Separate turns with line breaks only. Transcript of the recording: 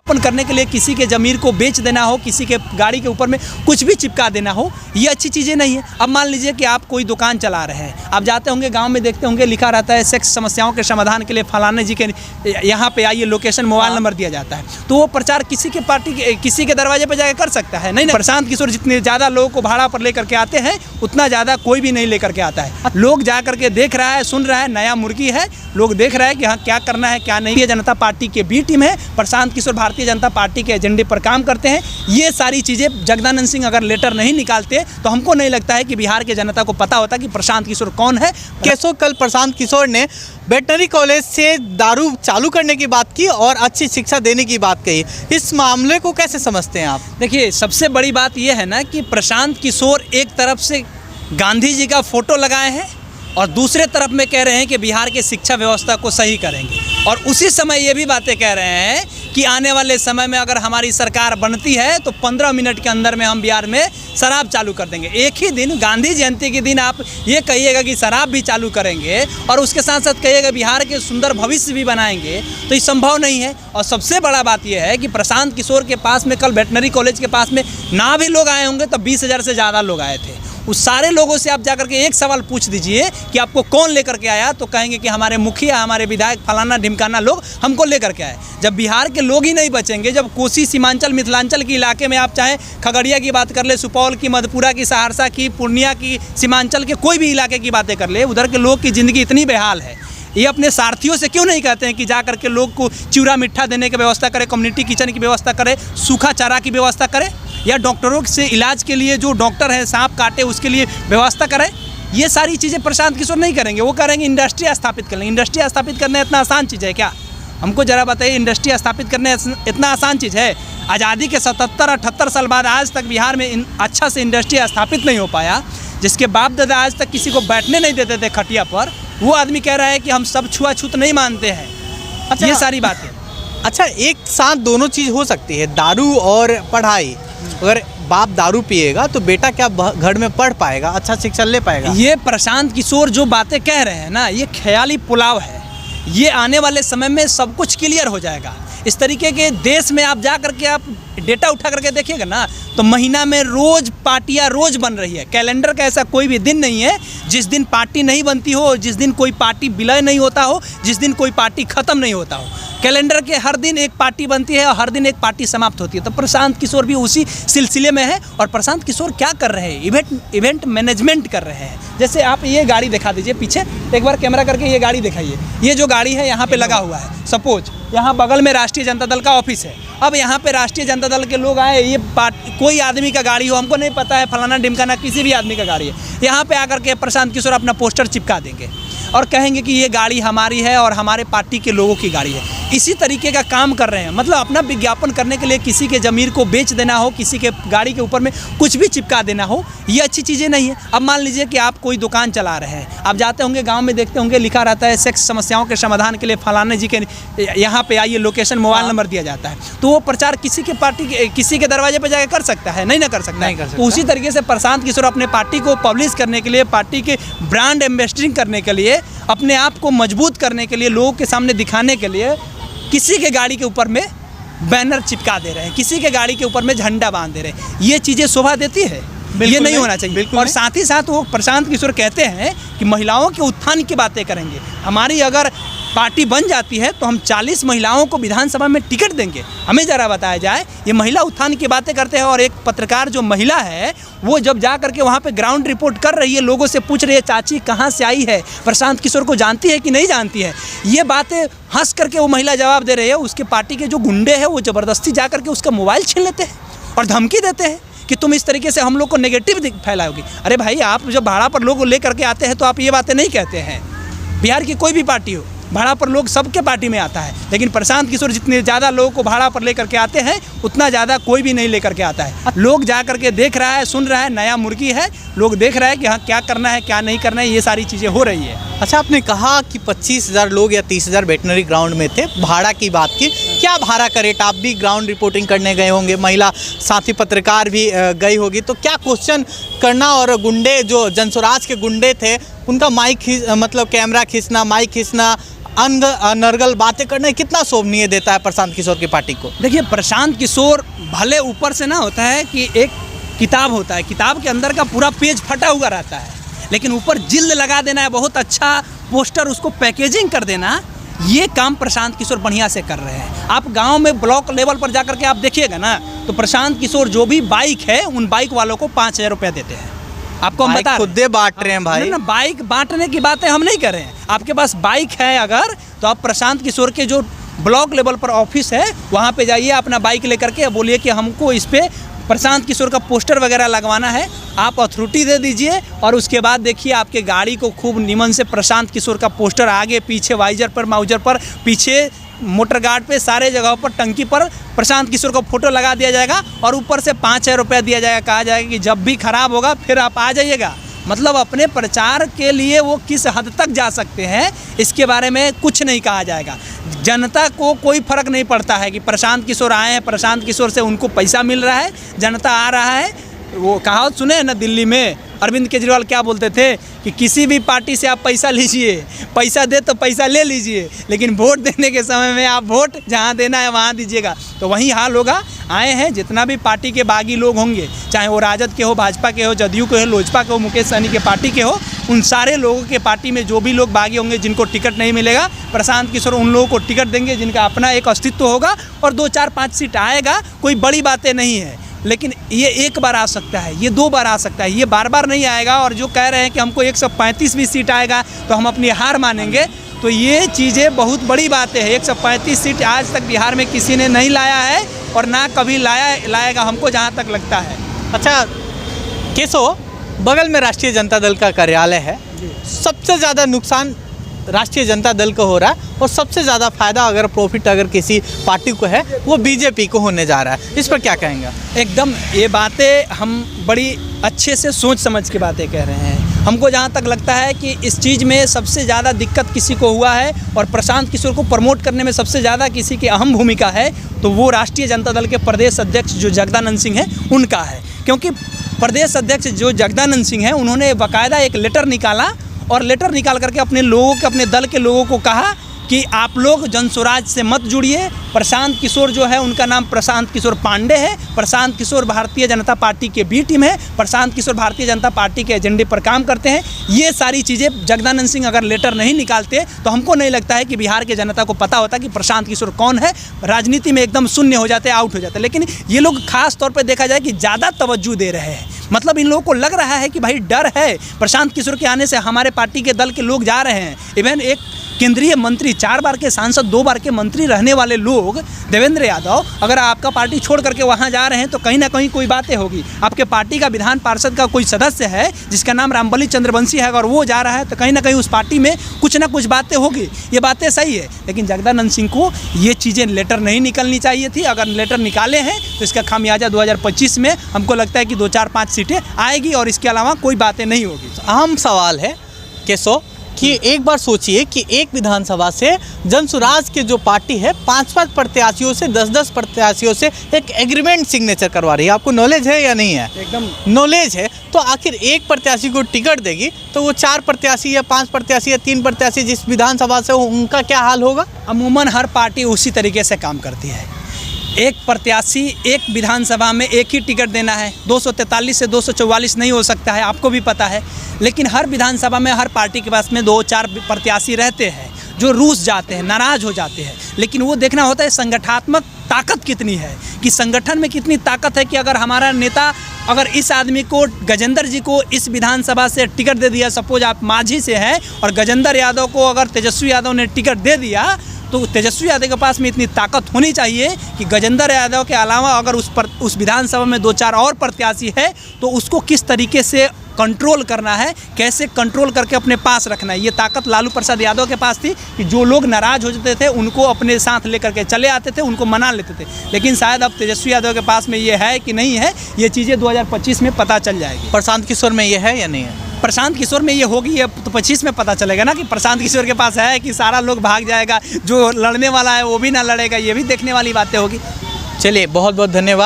करने के लिए किसी के ज़मीर को बेच देना हो, किसी के गाड़ी के ऊपर में कुछ भी चिपका देना हो, ये अच्छी चीज़ें नहीं है। अब मान लीजिए कि आप कोई दुकान चला रहे हैं, आप जाते होंगे गांव में, देखते होंगे लिखा रहता है सेक्स समस्याओं के समाधान के लिए फलाने जी के यहाँ पे आइए, लोकेशन मोबाइल नंबर दिया जाता है। तो वो प्रचार किसी के किसी के दरवाजे पर जाकर कर सकता है? नहीं। प्रशांत किशोर जितने ज़्यादा लोगों को भाड़ा पर लेकर के आते हैं, उतना ज़्यादा कोई भी नहीं लेकर के आता है। लोग जा करके देख रहा है, सुन रहा है, नया मुर्गी है, लोग देख रहे हैं कि हाँ क्या करना है क्या नहीं। जनता पार्टी के बी टीम है, प्रशांत किशोर भारतीय जनता पार्टी के एजेंडे पर काम करते हैं। ये सारी चीज़ें जगदानंद सिंह अगर लेटर नहीं निकालते तो हमको नहीं लगता है कि बिहार के जनता को पता होता कि प्रशांत किशोर कौन है।
कैसो कल प्रशांत किशोर ने वेटनरी कॉलेज से दारू चालू करने की बात की और अच्छी शिक्षा देने की बात कही। इस मामले को कैसे समझते हैं आप?
देखिए, सबसे बड़ी बात यह है ना कि प्रशांत किशोर एक तरफ से गांधी जी का फोटो लगाए हैं और दूसरे तरफ में कह रहे हैं कि बिहार के शिक्षा व्यवस्था को सही करेंगे, और उसी समय ये भी बातें कह रहे हैं कि आने वाले समय में अगर हमारी सरकार बनती है तो 15 मिनट के अंदर में हम बिहार में शराब चालू कर देंगे। एक ही दिन, गांधी जयंती के दिन आप ये कहिएगा कि शराब भी चालू करेंगे और उसके साथ साथ कहिएगा बिहार के सुंदर भविष्य भी बनाएंगे, तो ये संभव नहीं है। और सबसे बड़ा बात यह है कि प्रशांत किशोर के पास में कल वेटनरी कॉलेज के पास में ना भी लोग आए होंगे तो 20,000 से ज़्यादा लोग आए थे। उस सारे लोगों से आप जाकर के एक सवाल पूछ दीजिए कि आपको कौन लेकर के आया, तो कहेंगे कि हमारे मुखिया, हमारे विधायक, फलाना ढिमकाना लोग हमको लेकर के आए। जब बिहार के लोग ही नहीं बचेंगे, जब कोसी, सीमांचल, मिथिलांचल के इलाके में आप चाहे खगड़िया की बात कर ले, सुपौल की, मधेपुरा की, सहरसा की, पूर्णिया की, सीमांचल के कोई भी इलाके की बातें कर ले, उधर के लोग की ज़िंदगी इतनी बेहाल है। ये अपने सारथियों से क्यों नहीं कहते हैं कि जा करके लोग को चिवड़ा मिठा देने की व्यवस्था करे, कम्युनिटी किचन की व्यवस्था करे, सूखा चारा की व्यवस्था करे, या डॉक्टरों से इलाज के लिए जो डॉक्टर है सांप काटे उसके लिए व्यवस्था करें। ये सारी चीज़ें प्रशांत किशोर नहीं करेंगे। वो करेंगे इंडस्ट्री स्थापित कर लेंगे। इंडस्ट्री स्थापित करना इतना आसान चीज़ है क्या? हमको ज़रा बताइए, इंडस्ट्री स्थापित करना इतना आसान चीज़ है? आज़ादी के 77-78 साल बाद आज तक बिहार में अच्छा से इंडस्ट्री स्थापित नहीं हो पाया। जिसके बाप दादा आज तक किसी को बैठने नहीं देते थे खटिया पर, वो आदमी कह रहा है कि हम सब छुआछूत नहीं मानते हैं। अच्छा, ये सारी बातें।
अच्छा, एक साथ दोनों चीज़ हो सकती है, दारू और पढ़ाई। अगर बाप दारू पिएगा तो बेटा क्या घर में पढ़ पाएगा, अच्छा शिक्षा ले पाएगा?
ये प्रशांत किशोर जो बातें कह रहे हैं ना, ये ख्याली पुलाव है। ये आने वाले समय में सब कुछ क्लियर हो जाएगा। इस तरीके के देश में आप जा करके आप डेटा उठा करके देखिएगा ना, तो महीना में रोज़ पार्टियाँ रोज़ बन रही है। कैलेंडर का ऐसा कोई भी दिन नहीं है जिस दिन पार्टी नहीं बनती हो, जिस दिन कोई पार्टी विलय नहीं होता हो, जिस दिन कोई पार्टी ख़त्म नहीं होता हो। कैलेंडर के हर दिन एक पार्टी बनती है और हर दिन एक पार्टी समाप्त होती है। तो प्रशांत किशोर भी उसी सिलसिले में है। और प्रशांत किशोर क्या कर रहे हैं? इवेंट मैनेजमेंट कर रहे हैं। जैसे आप ये गाड़ी दिखा दीजिए पीछे, एक बार कैमरा करके ये गाड़ी दिखाइए। ये जो गाड़ी है यहाँ पे लगा हुआ है, सपोज यहाँ बगल में राष्ट्रीय जनता दल का ऑफिस है। अब यहाँ पे राष्ट्रीय जनता दल के लोग आए, ये कोई आदमी का गाड़ी हो, हमको नहीं पता है, फलाना ढिमकाना किसी भी आदमी का गाड़ी है, यहाँ पे आकर के प्रशांत किशोर अपना पोस्टर चिपका देंगे और कहेंगे कि ये गाड़ी हमारी है और हमारे पार्टी के लोगों की गाड़ी है। इसी तरीके का काम कर रहे हैं। मतलब अपना विज्ञापन करने के लिए किसी के ज़मीर को बेच देना हो, किसी के गाड़ी के ऊपर में कुछ भी चिपका देना हो, ये अच्छी चीज़ें नहीं है। अब मान लीजिए कि आप कोई दुकान चला रहे हैं, आप जाते होंगे गांव में, देखते होंगे लिखा रहता है सेक्स समस्याओं के समाधान के लिए फलाने जी के यहाँ पे आइए, लोकेशन मोबाइल नंबर दिया जाता है। तो वो प्रचार किसी के दरवाजे पर जाकर कर सकता है? नहीं कर सकता। तो उसी तरीके से प्रशांत किशोर अपने पार्टी को पब्लिश करने के लिए, पार्टी के ब्रांड एम्बेसडरिंग करने के लिए, अपने आप को मजबूत करने के लिए, लोगों के सामने दिखाने के लिए किसी के गाड़ी के ऊपर में बैनर चिपका दे रहे हैं, किसी के गाड़ी के ऊपर में झंडा बांध दे रहे हैं। ये चीज़ें शोभा देती है? ये नहीं होना चाहिए। और साथ ही साथ वो प्रशांत किशोर कहते हैं कि महिलाओं के उत्थान की बातें करेंगे। हमारी अगर पार्टी बन जाती है तो हम 40 महिलाओं को विधानसभा में टिकट देंगे। हमें ज़रा बताया जाए, ये महिला उत्थान की बातें करते हैं और एक पत्रकार जो महिला है वो जब जा करके वहाँ पे ग्राउंड रिपोर्ट कर रही है, लोगों से पूछ रही है चाची कहाँ से आई है, प्रशांत किशोर को जानती है कि नहीं जानती है, ये बातें हंस करके वो महिला जवाब दे रही है। उसके पार्टी के जो गुंडे हैं वो ज़बरदस्ती जा करके उसका मोबाइल छीन लेते हैं और धमकी देते हैं कि तुम इस तरीके से हम लोग को नेगेटिव फैलाओगे। अरे भाई, आप जब भाड़ा पर लोग लेकर के आते हैं तो आप ये बातें नहीं कहते हैं। बिहार की कोई भी पार्टी हो, भाड़ा पर लोग सबके पार्टी में आता है, लेकिन प्रशांत किशोर जितने ज़्यादा लोगों को भाड़ा पर लेकर के आते हैं, उतना ज़्यादा कोई भी नहीं लेकर के आता है। लोग जा करके देख रहा है, सुन रहा है, नया मुर्गी है, लोग देख रहे हैं कि हाँ क्या करना है क्या नहीं करना है, ये सारी चीज़ें हो रही है।
अच्छा, आपने कहा कि 25,000 लोग या 30,000 वेटनरी ग्राउंड में थे, भाड़ा की बात की, क्या भाड़ा का रेट? आप भी ग्राउंड रिपोर्टिंग करने गए होंगे, महिला साथी पत्रकार भी गई होगी, तो क्या क्वेश्चन करना और गुंडे जो जनस्वराज के गुंडे थे उनका माइक मतलब कैमरा खींचना, माइक खींचना, अनर्गल बातें करना कितना शोभनीय देता है प्रशांत किशोर की पार्टी को?
देखिए, प्रशांत किशोर भले ऊपर से ना होता है कि एक किताब होता है, किताब के अंदर का पूरा पेज फटा हुआ रहता है, लेकिन ऊपर जिल्द लगा देना है, बहुत अच्छा पोस्टर उसको पैकेजिंग कर देना, ये काम प्रशांत किशोर बढ़िया से कर रहे हैं। आप गांव में ब्लॉक लेवल पर जाकर के आप देखिएगा ना, तो प्रशांत किशोर जो भी बाइक है उन बाइक वालों को 5,000 रुपया देते हैं। आपको हम बता
खुद बांट रहे हैं भाई
ना, बाइक बांटने की बातें हम नहीं कर रहे हैं। आपके पास बाइक है अगर, तो आप प्रशांत किशोर के जो ब्लॉक लेवल पर ऑफिस है वहाँ पे जाइए, अपना बाइक लेकर के बोलिए कि हमको इस पे प्रशांत किशोर का पोस्टर वगैरह लगवाना है, आप अथॉरिटी दे दीजिए और उसके बाद देखिए आपके गाड़ी को खूब निमन से प्रशांत किशोर का पोस्टर आगे पीछे वाइजर पर माउजर पर पीछे मोटर गार्ड पे सारे जगहों पर टंकी पर प्रशांत किशोर का फोटो लगा दिया जाएगा और ऊपर से 5,000 रुपया दिया जाएगा। कहा जाएगा कि जब भी खराब होगा फिर आप आ जाइएगा। मतलब अपने प्रचार के लिए वो किस हद तक जा सकते हैं इसके बारे में कुछ नहीं कहा जाएगा। जनता को कोई फर्क नहीं पड़ता है कि प्रशांत किशोर आए हैं, प्रशांत किशोर से उनको पैसा मिल रहा है, जनता आ रहा है। वो कहावत सुने हैं ना, दिल्ली में अरविंद केजरीवाल क्या बोलते थे कि किसी भी पार्टी से आप पैसा लीजिए, पैसा दे तो पैसा ले लीजिए, लेकिन वोट देने के समय में आप वोट जहाँ देना है वहाँ दीजिएगा। तो वही हाल होगा। आए हैं जितना भी पार्टी के बागी लोग होंगे, चाहे वो राजद के हो, भाजपा के हो, जदयू के हो, लोजपा के हो, मुकेश सहनी के पार्टी के हो, उन सारे लोगों के पार्टी में जो भी लोग बागी होंगे जिनको टिकट नहीं मिलेगा, प्रशांत किशोर उन लोगों को टिकट देंगे जिनका अपना एक अस्तित्व होगा और 2, 4, 5 सीट आएगा। कोई बड़ी बातें नहीं है, लेकिन ये एक बार आ सकता है, ये 2 बार आ सकता है, ये बार बार नहीं आएगा। और जो कह रहे हैं कि हमको 135 भी सीट आएगा तो हम अपनी हार मानेंगे, तो ये चीज़ें बहुत बड़ी बातें हैं। 135 सीट आज तक बिहार में किसी ने नहीं लाया है और ना कभी लाएगा, हमको जहाँ तक लगता है।
अच्छा केशव, बगल में राष्ट्रीय जनता दल का कार्यालय है, सबसे ज़्यादा नुकसान राष्ट्रीय जनता दल को हो रहा है और सबसे ज़्यादा फायदा अगर प्रॉफिट अगर किसी पार्टी को है वो बीजेपी को होने जा रहा है, इस पर क्या कहेंगे?
एकदम ये बातें हम बड़ी अच्छे से सोच समझ के बातें कह रहे हैं। हमको जहाँ तक लगता है कि इस चीज़ में सबसे ज़्यादा दिक्कत किसी को हुआ है और प्रशांत किशोर को प्रमोट करने में सबसे ज़्यादा किसी की अहम भूमिका है, तो वो राष्ट्रीय जनता दल के प्रदेश अध्यक्ष जो जगदानंद सिंह हैं उनका है। क्योंकि प्रदेश अध्यक्ष जो जगदानंद सिंह हैं उन्होंने बाकायदा एक लेटर निकाला और लेटर निकाल करके अपने लोगों के, अपने दल के लोगों को कहा कि आप लोग जनस्वराज से मत जुड़िए। प्रशांत किशोर जो है उनका नाम प्रशांत किशोर पांडे है, प्रशांत किशोर भारतीय जनता पार्टी के बी टीम है, प्रशांत किशोर भारतीय जनता पार्टी के एजेंडे पर काम करते हैं। ये सारी चीज़ें जगदानंद सिंह अगर लेटर नहीं निकालते तो हमको नहीं लगता है कि बिहार के जनता को पता होता कि प्रशांत किशोर कौन है। राजनीति में एकदम शून्य हो जाते, आउट हो जाते। लेकिन ये लोग खास तौर पर देखा जाए कि ज़्यादा तवज्जो दे रहे हैं। मतलब इन लोगों को लग रहा है कि भाई डर है, प्रशांत किशोर के आने से हमारे पार्टी के दल के लोग जा रहे हैं। इवन एक केंद्रीय मंत्री, 4 बार के सांसद, 2 बार के मंत्री रहने वाले लोग, देवेंद्र यादव, अगर आपका पार्टी छोड़ करके वहाँ जा रहे हैं तो कहीं ना कहीं कोई बातें होगी। आपके पार्टी का विधान पार्षद का कोई सदस्य है जिसका नाम रामबली चंद्रवंशी है, अगर वो जा रहा है तो कहीं ना कहीं उस पार्टी में कुछ ना कुछ बातें होगी। ये बातें सही है, लेकिन जगदानंद सिंह को ये चीज़ें लेटर नहीं निकलनी चाहिए थी। अगर लेटर निकाले हैं तो इसका खामियाजा 2025 में हमको लगता है कि 2, 4, 5 सीटें आएगी और इसके अलावा कोई बातें नहीं होगी।
अहम सवाल है केशव कि एक बार सोचिए कि एक विधानसभा से जनसुराज के जो पार्टी है 5-5 प्रत्याशियों से, 10-10 प्रत्याशियों से एक एग्रीमेंट सिग्नेचर करवा रही है। आपको नॉलेज है या नहीं है?
एकदम
नॉलेज है। तो आखिर एक प्रत्याशी को टिकट देगी तो वो 4 प्रत्याशी या 5 प्रत्याशी या 3 प्रत्याशी जिस विधानसभा से उनका क्या हाल होगा?
अमूमन हर पार्टी उसी तरीके से काम करती है। एक प्रत्याशी एक विधानसभा में एक ही टिकट देना है, 243 से 244 नहीं हो सकता है, आपको भी पता है। लेकिन हर विधानसभा में हर पार्टी के पास में 2-4 प्रत्याशी रहते हैं जो रूस जाते हैं, नाराज़ हो जाते हैं। लेकिन वो देखना होता है संगठनात्मक ताकत कितनी है, कि संगठन में कितनी ताकत है कि अगर हमारा नेता, अगर इस आदमी को, गजेंद्र जी को इस विधानसभा से टिकट दे दिया, सपोज आप मांझी से हैं और गजेंद्र यादव को अगर तेजस्वी यादव ने टिकट दे दिया, तो तेजस्वी यादव के पास में इतनी ताकत होनी चाहिए कि गजेंद्र यादव के अलावा अगर उस विधानसभा में 2-4 और प्रत्याशी है तो उसको किस तरीके से कंट्रोल करना है, कैसे कंट्रोल करके अपने पास रखना है। ये ताकत लालू प्रसाद यादव के पास थी कि जो लोग नाराज़ हो जाते थे उनको अपने साथ लेकर के चले आते थे, उनको मना लेते थे। लेकिन शायद अब तेजस्वी यादव के पास में ये है कि नहीं है, ये चीज़ें 2025 में पता चल जाएगी।
प्रशांत किशोर में ये है या नहीं है?
प्रशांत किशोर में ये होगी, ये तो 25 में पता चलेगा ना कि प्रशांत किशोर के पास है कि सारा लोग भाग जाएगा, जो लड़ने वाला है वो भी ना लड़ेगा। ये भी देखने वाली बातें होगी।
चलिए, बहुत बहुत धन्यवाद।